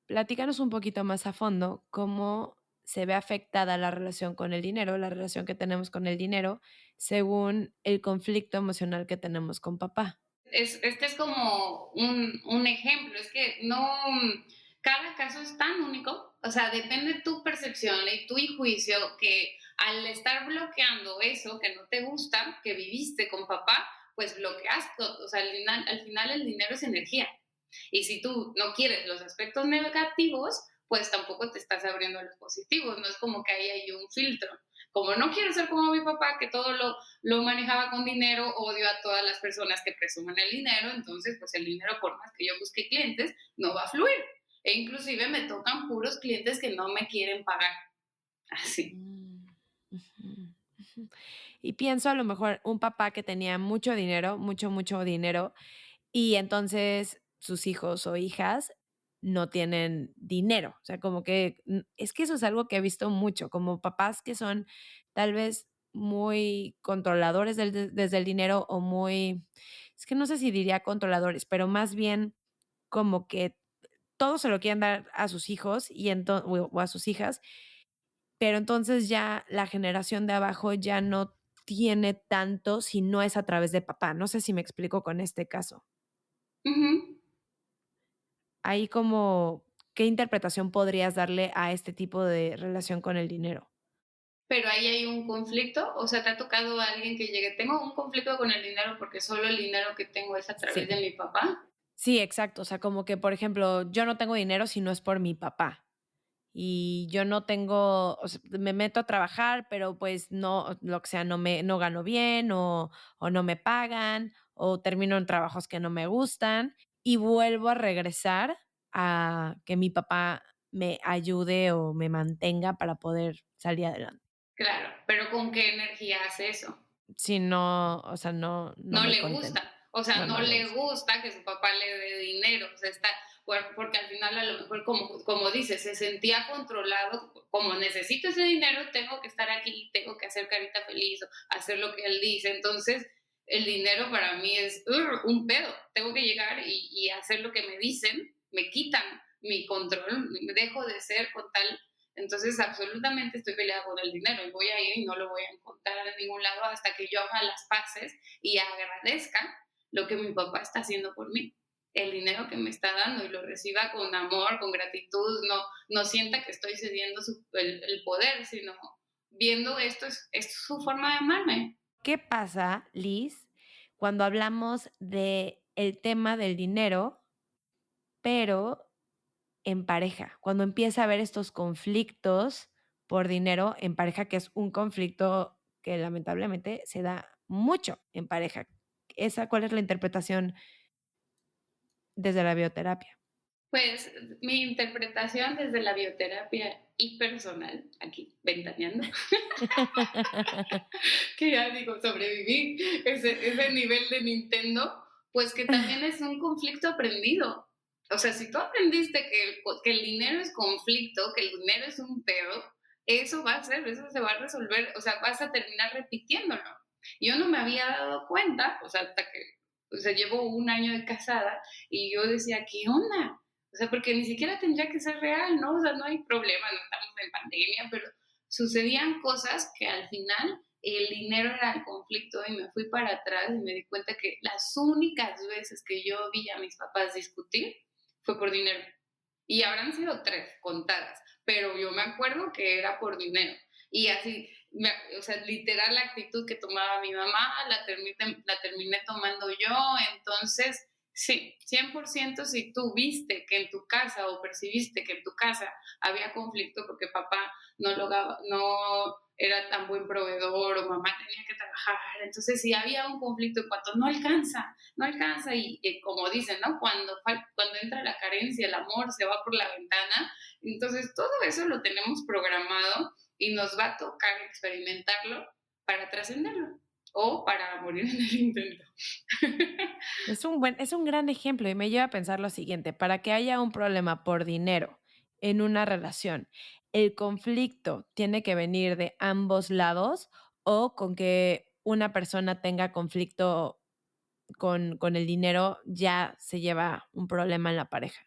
Platícanos un poquito más a fondo cómo se ve afectada la relación con el dinero, la relación que tenemos con el dinero, según el conflicto emocional que tenemos con papá. Este es como un ejemplo, es que no, cada caso es tan único, o sea, depende tu percepción y tu juicio que al estar bloqueando eso que no te gusta, que viviste con papá, pues bloqueas, o sea, al final el dinero es energía. Y si tú no quieres los aspectos negativos, pues tampoco te estás abriendo a los positivos, no es como que ahí hay un filtro. Como no quiero ser como mi papá, que todo lo manejaba con dinero, odio a todas las personas que presuman el dinero, entonces pues el dinero, por más que yo busque clientes, no va a fluir. E inclusive me tocan puros clientes que no me quieren pagar. Así. Mm, ujú, ujú. Y pienso a lo mejor un papá que tenía mucho dinero, mucho, mucho dinero, y entonces sus hijos o hijas no tienen dinero. O sea, como que es que eso es algo que he visto mucho, como papás que son tal vez muy controladores desde el dinero o muy, es que no sé si diría controladores, pero más bien como que todo se lo quieren dar a sus hijos y o a sus hijas, pero entonces ya la generación de abajo ya no tiene tanto si no es a través de papá. No sé si me explico con este caso. Ujú. Ahí como, ¿qué interpretación podrías darle a este tipo de relación con el dinero? Pero ahí hay un conflicto, o sea, te ha tocado a alguien que llegue, tengo un conflicto con el dinero porque solo el dinero que tengo es a través Sí, de mi papá. sí, exacto. O sea, como que, por ejemplo, yo no tengo dinero si no es por mi papá. Y yo no tengo, o sea, me meto a trabajar, pero pues no, lo que sea, no gano bien o no me pagan o termino en trabajos que no me gustan y vuelvo a regresar a que mi papá me ayude o me mantenga para poder salir adelante. Claro, pero ¿con qué energía hace eso? Si no, o sea, no No muy le contenta. gusta, o sea, No, no no le le gusta. gusta que su papá le dé dinero, o sea, está, porque al final a lo mejor, como dice, se sentía controlado, como necesito ese dinero, tengo que estar aquí, tengo que hacer carita feliz, o hacer lo que él dice, entonces el dinero para mí es un pedo, tengo que llegar y hacer lo que me dicen, me quitan mi control, dejo de ser con tal. Entonces, absolutamente estoy peleada con el dinero y voy a ir y no lo voy a encontrar en ningún lado hasta que yo haga las paces y agradezca lo que mi papá está haciendo por mí, el dinero que me está dando y lo reciba con amor, con gratitud, no sienta que estoy cediendo el poder, sino viendo esto es su forma de amarme. ¿Qué pasa, Liz, cuando hablamos de el tema del dinero, pero en pareja? Cuando empieza a haber estos conflictos por dinero en pareja, que es un conflicto que lamentablemente se da mucho en pareja. ¿Cuál es la interpretación desde la bioterapia? Pues mi interpretación desde la bioterapia y personal, aquí ventaneando, que ya digo, sobreviví ese nivel de Nintendo, pues que también es un conflicto aprendido. O sea, si tú aprendiste que el dinero es conflicto, que el dinero es un pedo, eso va a ser, eso se va a resolver, o sea, vas a terminar repitiéndolo. Yo no me había dado cuenta, o sea, hasta que, o sea, llevo un año de casada y yo decía, ¿qué onda? O sea, porque ni siquiera tendría que ser real, ¿no? O sea, no hay problema, no estamos en pandemia, pero sucedían cosas que al final el dinero era el conflicto y me fui para atrás y me di cuenta que las únicas veces que yo vi a mis papás discutir fue por dinero. Y habrán sido 3 contadas, pero yo me acuerdo que era por dinero. Y así, o sea, literal la actitud que tomaba mi mamá, la terminé tomando yo. Entonces, sí, 100% si tú viste que en tu casa o percibiste que en tu casa había conflicto porque papá no era tan buen proveedor o mamá tenía que trabajar. Entonces, si había un conflicto en cuanto no alcanza y como dicen, ¿no? Cuando entra la carencia, el amor se va por la ventana. Entonces, todo eso lo tenemos programado y nos va a tocar experimentarlo para trascenderlo o para morir en el intento. Es un gran ejemplo y me lleva a pensar lo siguiente, para que haya un problema por dinero en una relación, ¿el conflicto tiene que venir de ambos lados o con que una persona tenga conflicto con el dinero ya se lleva un problema en la pareja?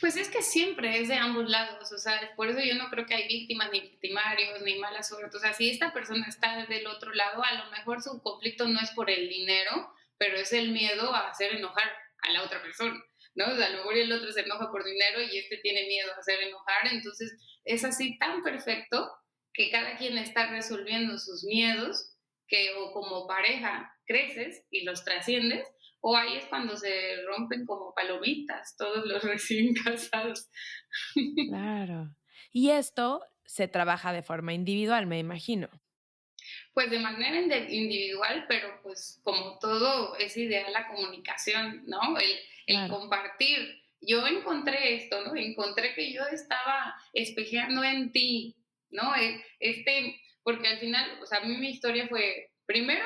Pues es que siempre es de ambos lados, o sea, por eso yo no creo que hay víctimas ni victimarios ni mala suerte, o sea, si esta persona está del otro lado, a lo mejor su conflicto no es por el dinero, pero es el miedo a hacer enojar a la otra persona, ¿no? O sea, a lo mejor el otro se enoja por dinero y este tiene miedo a hacer enojar, entonces es así tan perfecto que cada quien está resolviendo sus miedos, que o como pareja creces y los trasciendes, o ahí es cuando se rompen como palomitas todos los recién casados. Claro. Y esto se trabaja de forma individual, me imagino. Pues de manera individual, pero pues como todo es ideal la comunicación, ¿no? El Claro. compartir. Yo encontré esto, ¿no? Encontré que yo estaba espejeando en ti, ¿no? Porque al final, o sea, a mí mi historia fue, primero,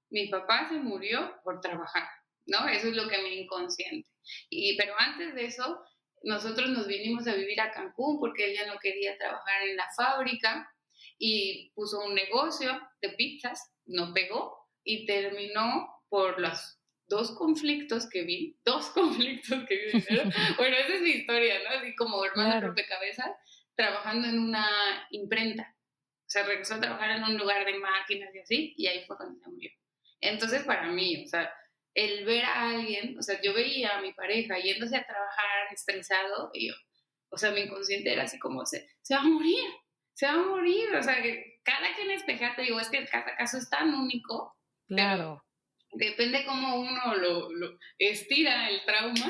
mi papá se murió por trabajar, ¿no? Eso es lo que me inconsciente. Pero antes de eso, nosotros nos vinimos a vivir a Cancún porque él ya no quería trabajar en la fábrica y puso un negocio de pizzas, no pegó y terminó por los dos conflictos que vi dinero. Bueno, esa es mi historia, ¿no? Así como hermano Claro. rompecabezas, trabajando en una imprenta. O sea, regresó a trabajar en un lugar de máquinas y así, y ahí fue cuando se murió. Entonces, para mí, o sea, el ver a alguien, o sea, yo veía a mi pareja yéndose a trabajar estresado, y yo, o sea, mi inconsciente era así como, se va a morir, se va a morir, o sea, que cada quien espeja, te digo, es que cada caso es tan único, pero Claro. depende cómo uno lo estira el trauma.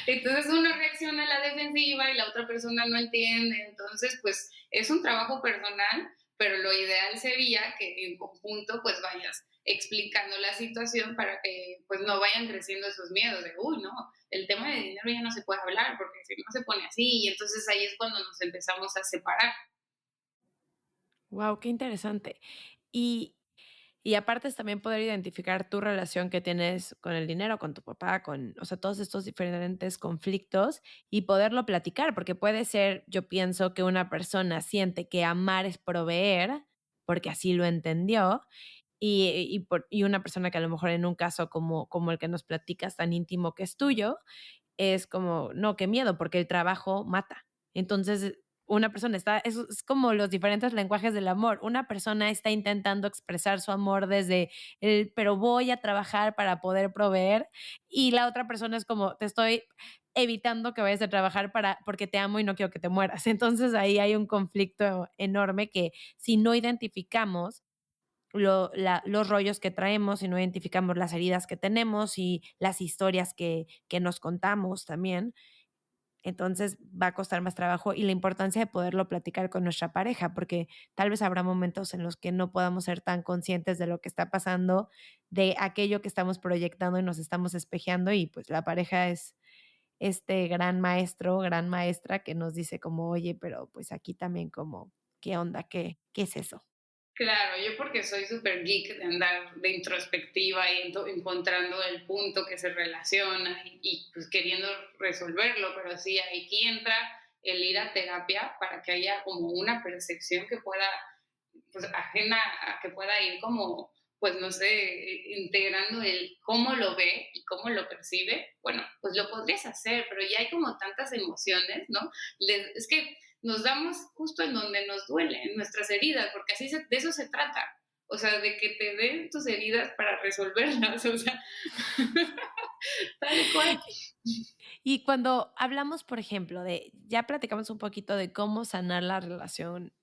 Entonces uno reacciona a la defensiva y la otra persona no entiende. Entonces, pues es un trabajo personal, pero lo ideal sería que en conjunto pues vayas explicando la situación para que pues no vayan creciendo esos miedos de, uy, no, el tema de dinero ya no se puede hablar porque si no se pone así y entonces ahí es cuando nos empezamos a separar. Wow, qué interesante. Y y aparte es también poder identificar tu relación que tienes con el dinero, con tu papá, con, o sea, todos estos diferentes conflictos y poderlo platicar, porque puede ser, yo pienso que una persona siente que amar es proveer, porque así lo entendió, y una persona que a lo mejor en un caso como el que nos platicas tan íntimo que es tuyo, es como, no, qué miedo, porque el trabajo mata. Entonces, una persona está, es como los diferentes lenguajes del amor. Una persona está intentando expresar su amor desde el, pero voy a trabajar para poder proveer, y la otra persona es como, te estoy evitando que vayas a trabajar porque te amo y no quiero que te mueras. Entonces ahí hay un conflicto enorme que si no identificamos los rollos que traemos y no identificamos las heridas que tenemos y las historias que nos contamos también, entonces va a costar más trabajo y la importancia de poderlo platicar con nuestra pareja, porque tal vez habrá momentos en los que no podamos ser tan conscientes de lo que está pasando, de aquello que estamos proyectando y nos estamos espejeando y pues la pareja es este gran maestro, gran maestra que nos dice como, oye, pero pues aquí también como, ¿qué onda? ¿Qué es eso? Claro, yo porque soy súper geek de andar de introspectiva y encontrando el punto que se relaciona y, pues queriendo resolverlo, pero sí, aquí entra el ir a terapia para que haya como una percepción que pueda, pues ajena a que pueda ir como, pues no sé, integrando el cómo lo ve y cómo lo percibe. Bueno, pues lo podrías hacer, pero ya hay como tantas emociones, ¿no? Es que nos damos justo en donde nos duele, en nuestras heridas, porque de eso se trata. O sea, de que te den tus heridas para resolverlas, o sea, tal cual. Y cuando hablamos, por ejemplo, ya platicamos un poquito de cómo sanar la relación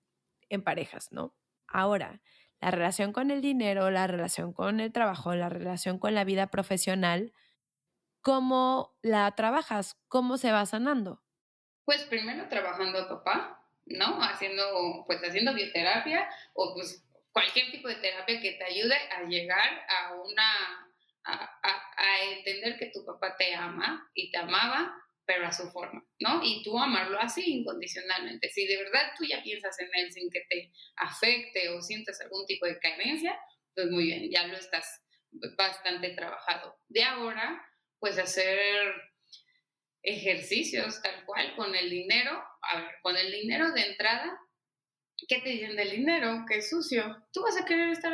en parejas, ¿no? Ahora, la relación con el dinero, la relación con el trabajo, la relación con la vida profesional, ¿cómo la trabajas? ¿Cómo se va sanando? Pues primero trabajando a papá, ¿no? Haciendo bioterapia o pues cualquier tipo de terapia que te ayude a llegar a a entender que tu papá te ama y te amaba, pero a su forma, ¿no? Y tú amarlo así incondicionalmente. Si de verdad tú ya piensas en él sin que te afecte o sientas algún tipo de carencia, pues muy bien, ya lo estás bastante trabajado. De ahora, pues hacer ejercicios tal cual con el dinero. A ver, con el dinero de entrada, ¿qué te dicen del dinero? Que es sucio. ¿Tú vas a querer estar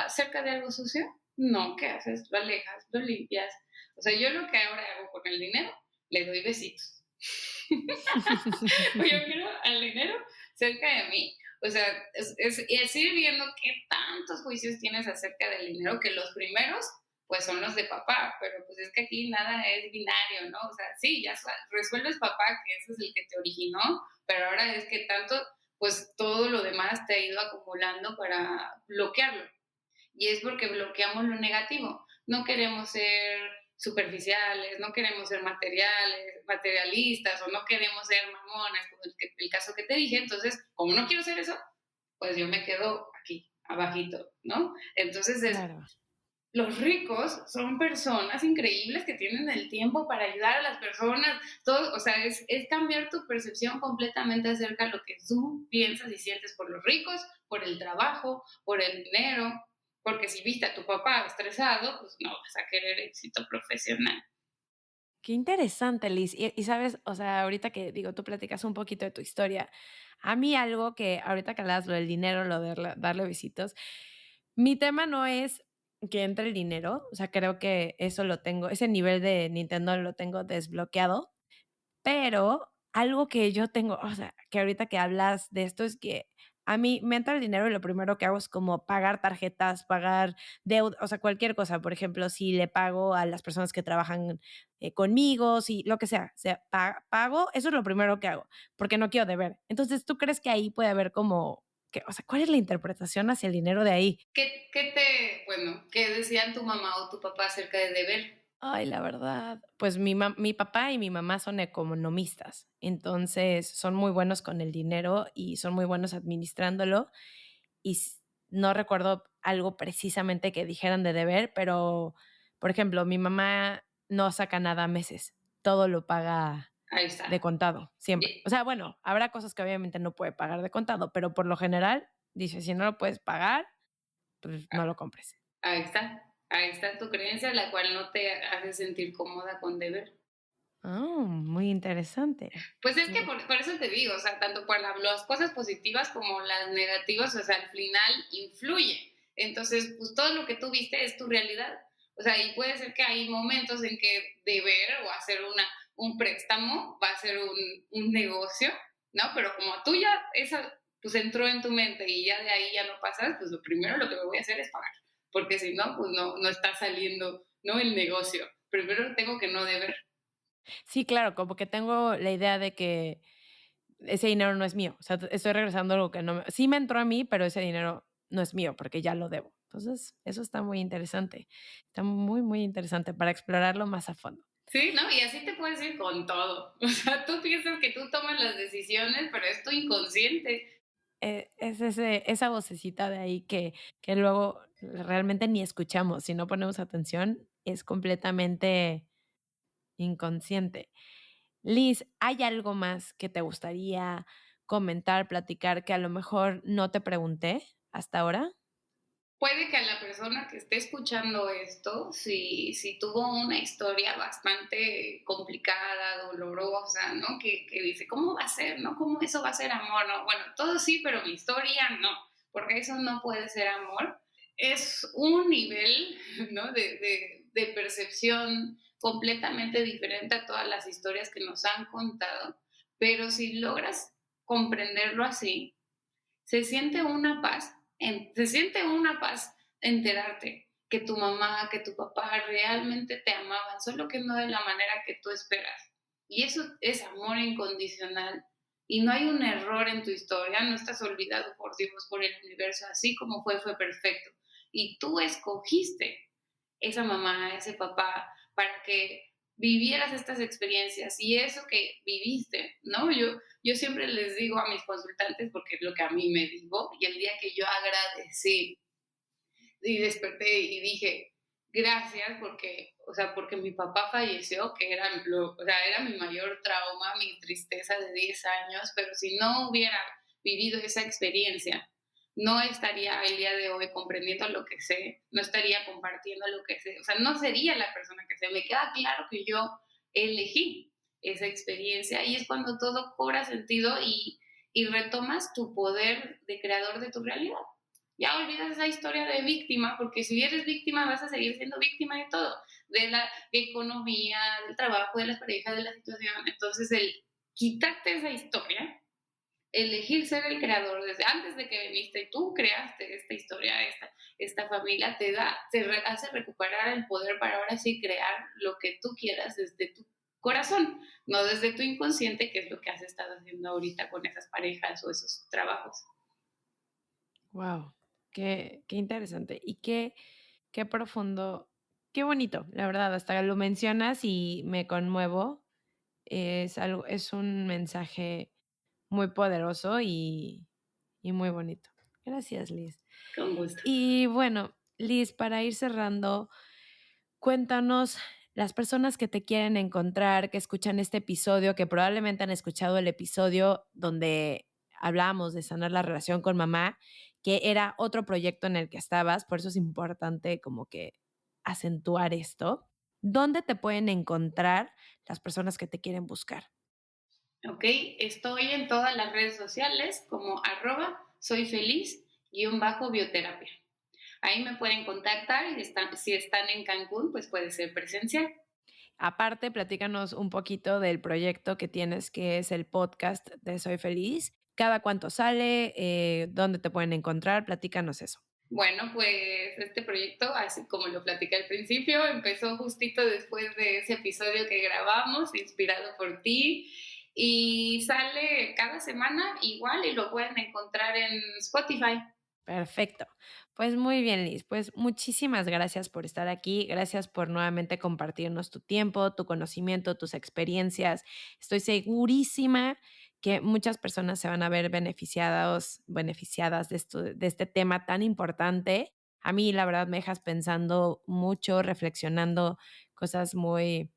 cerca de algo sucio? No, ¿qué haces? Lo alejas, lo limpias. O sea, yo lo que ahora hago con el dinero, le doy besitos. Yo quiero al dinero cerca de mí. O sea, es ir viendo qué tantos juicios tienes acerca del dinero, que los primeros pues son los de papá, pero pues es que aquí nada es binario, ¿no? O sea, sí, ya resuelves papá, que ese es el que te originó, pero ahora es que tanto, pues todo lo demás te ha ido acumulando para bloquearlo. Y es porque bloqueamos lo negativo. No queremos ser superficiales, no queremos ser materialistas o no queremos ser mamonas, como el caso que te dije. Entonces, como no quiero ser eso, pues yo me quedo aquí, abajito, ¿no? Entonces Claro. los ricos son personas increíbles que tienen el tiempo para ayudar a las personas, todo, o sea, es cambiar tu percepción completamente acerca de lo que tú piensas y sientes por los ricos, por el trabajo, por el dinero, porque si viste a tu papá estresado, pues no vas a querer éxito profesional. Qué interesante, Liz. Y sabes, o sea, ahorita que digo, tú platicas un poquito de tu historia. A mí algo que ahorita que hablas lo del dinero, lo de darle besitos, mi tema no es que entre el dinero, o sea, creo que eso lo tengo, ese nivel de Nintendo lo tengo desbloqueado, pero algo que yo tengo, o sea, que ahorita que hablas de esto es que a mí me entra el dinero y lo primero que hago es como pagar tarjetas, pagar deuda, o sea, cualquier cosa. Por ejemplo, si le pago a las personas que trabajan conmigo, si lo que sea, pago, eso es lo primero que hago, porque no quiero deber. Entonces, ¿tú crees que ahí puede haber como, que, o sea, cuál es la interpretación hacia el dinero de ahí? ¿Qué decían tu mamá o tu papá acerca de deber? Ay, la verdad, pues mi papá y mi mamá son economistas, entonces son muy buenos con el dinero y son muy buenos administrándolo y no recuerdo algo precisamente que dijeran de deber, pero, por ejemplo, mi mamá no saca nada a meses, todo lo paga Ahí de está. contado, siempre. O sea, bueno, habrá cosas que obviamente no puede pagar de contado, pero por lo general dice, si no lo puedes pagar, pues no lo compres. Ahí está. Ahí está tu creencia, la cual no te hace sentir cómoda con deber. Oh, muy interesante. Pues es que por eso te digo, o sea, tanto para las cosas positivas como las negativas, o sea, al final influye. Entonces, pues todo lo que tú viste es tu realidad. O sea, y puede ser que hay momentos en que deber o hacer un préstamo va a ser un negocio, ¿no? Pero como tú ya esa pues entró en tu mente y ya de ahí ya no pasas, pues lo primero lo que me voy a hacer es pagar, porque si no, pues no está saliendo, ¿no? El negocio. Primero tengo que no deber. Sí, claro, como que tengo la idea de que ese dinero no es mío. O sea, estoy regresando algo que no me sí me entró a mí, pero ese dinero no es mío porque ya lo debo. Entonces, eso está muy interesante. Está muy, muy interesante para explorarlo más a fondo. Sí, ¿no? Y así te puedes ir con todo. O sea, tú piensas que tú tomas las decisiones, pero es tu inconsciente. Es esa vocecita de ahí que luego realmente ni escuchamos, si no ponemos atención, es completamente inconsciente. Liz, ¿hay algo más que te gustaría comentar, platicar, que a lo mejor no te pregunté hasta ahora? Puede que a la persona que esté escuchando esto, si tuvo una historia bastante complicada, dolorosa, ¿no? Que dice, ¿cómo va a ser, no? ¿Cómo eso va a ser amor? No, bueno, todo sí, pero mi historia no, porque eso no puede ser amor. Es un nivel, ¿no? De percepción completamente diferente a todas las historias que nos han contado, pero si logras comprenderlo así, se siente una paz enterarte que tu mamá, que tu papá realmente te amaban, solo que no de la manera que tú esperas. Y eso es amor incondicional. Y no hay un error en tu historia, no estás olvidado por Dios, por el universo, así como fue perfecto. Y tú escogiste esa mamá, ese papá, para que vivieras estas experiencias y eso que viviste, ¿no? Yo siempre les digo a mis consultantes, porque es lo que a mí me digo, y el día que yo agradecí y desperté y dije, gracias porque, o sea, porque mi papá falleció, que era, o sea, era mi mayor trauma, mi tristeza de 10 años, pero si no hubiera vivido esa experiencia, no estaría el día de hoy comprendiendo lo que sé, no estaría compartiendo lo que sé, o sea, no sería la persona que sé. Me queda claro que yo elegí esa experiencia y es cuando todo cobra sentido y retomas tu poder de creador de tu realidad. Ya olvidas esa historia de víctima, porque si eres víctima vas a seguir siendo víctima de todo, de la economía, del trabajo, de las parejas, de la situación. Entonces, el quitarte esa historia, elegir ser el creador desde antes de que viniste, tú creaste esta historia, esta familia, te hace recuperar el poder para ahora sí crear lo que tú quieras desde tu corazón, no desde tu inconsciente, que es lo que has estado haciendo ahorita con esas parejas o esos trabajos. Wow, qué interesante y qué profundo, qué bonito, la verdad, hasta lo mencionas y me conmuevo. Es un mensaje muy poderoso y muy bonito. Gracias, Liz. Con gusto. Y bueno, Liz, para ir cerrando, cuéntanos, las personas que te quieren encontrar, que escuchan este episodio, que probablemente han escuchado el episodio donde hablábamos de sanar la relación con mamá, que era otro proyecto en el que estabas, por eso es importante como que acentuar esto. ¿Dónde te pueden encontrar las personas que te quieren buscar? Ok, estoy en todas las redes sociales como @soyfeliz_bioterapia. Ahí me pueden contactar y si están en Cancún, pues puede ser presencial. Aparte, platícanos un poquito del proyecto que tienes, que es el podcast de Soy Feliz. ¿Cada cuánto sale? ¿Dónde te pueden encontrar? Platícanos eso. Bueno, pues este proyecto, así como lo platicé al principio, empezó justito después de ese episodio que grabamos, inspirado por ti, y sale cada semana igual y lo pueden encontrar en Spotify. Perfecto. Pues muy bien, Liz. Pues muchísimas gracias por estar aquí. Gracias por nuevamente compartirnos tu tiempo, tu conocimiento, tus experiencias. Estoy segurísima que muchas personas se van a ver beneficiadas de este tema tan importante. A mí, la verdad, me dejas pensando mucho, reflexionando cosas muy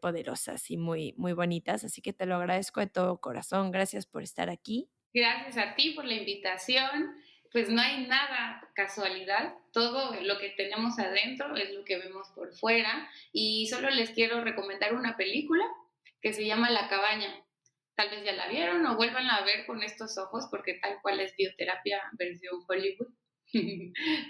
poderosas y muy bonitas. Así que te lo agradezco de todo corazón. Gracias por estar aquí. Gracias a ti por la invitación. Pues no hay nada casualidad, todo lo que tenemos adentro es lo que vemos por fuera y solo les quiero recomendar una película que se llama La Cabaña. Tal vez ya la vieron o vuelvan a ver con estos ojos porque tal cual es bioterapia versión Hollywood.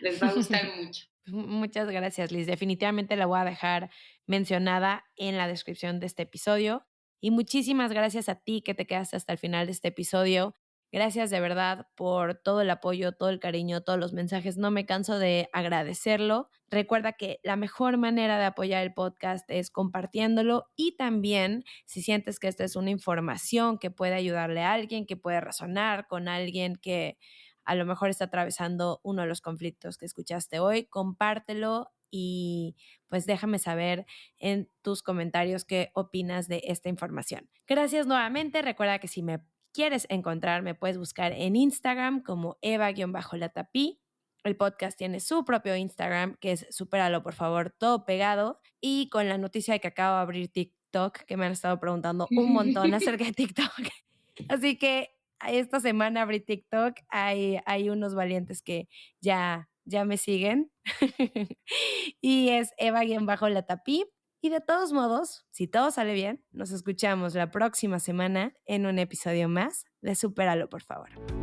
Les va a gustar mucho. Muchas gracias, Liz. Definitivamente la voy a dejar mencionada en la descripción de este episodio. Y muchísimas gracias a ti que te quedaste hasta el final de este episodio. Gracias de verdad por todo el apoyo, todo el cariño, todos los mensajes. No me canso de agradecerlo. Recuerda que la mejor manera de apoyar el podcast es compartiéndolo y también si sientes que esta es una información que puede ayudarle a alguien, que puede resonar con alguien que a lo mejor está atravesando uno de los conflictos que escuchaste hoy, compártelo y pues déjame saber en tus comentarios qué opinas de esta información. Gracias nuevamente. Recuerda que si me quieres encontrar, me puedes buscar en Instagram como eva-latapí. El podcast tiene su propio Instagram, que es Supéralo, por favor, todo pegado. Y con la noticia de que acabo de abrir TikTok, que me han estado preguntando un montón acerca de TikTok. Así que esta semana abrí TikTok, hay unos valientes que ya me siguen y es Eva-Latapí. Y de todos modos, si todo sale bien, nos escuchamos la próxima semana en un episodio más de Supéralo, por favor.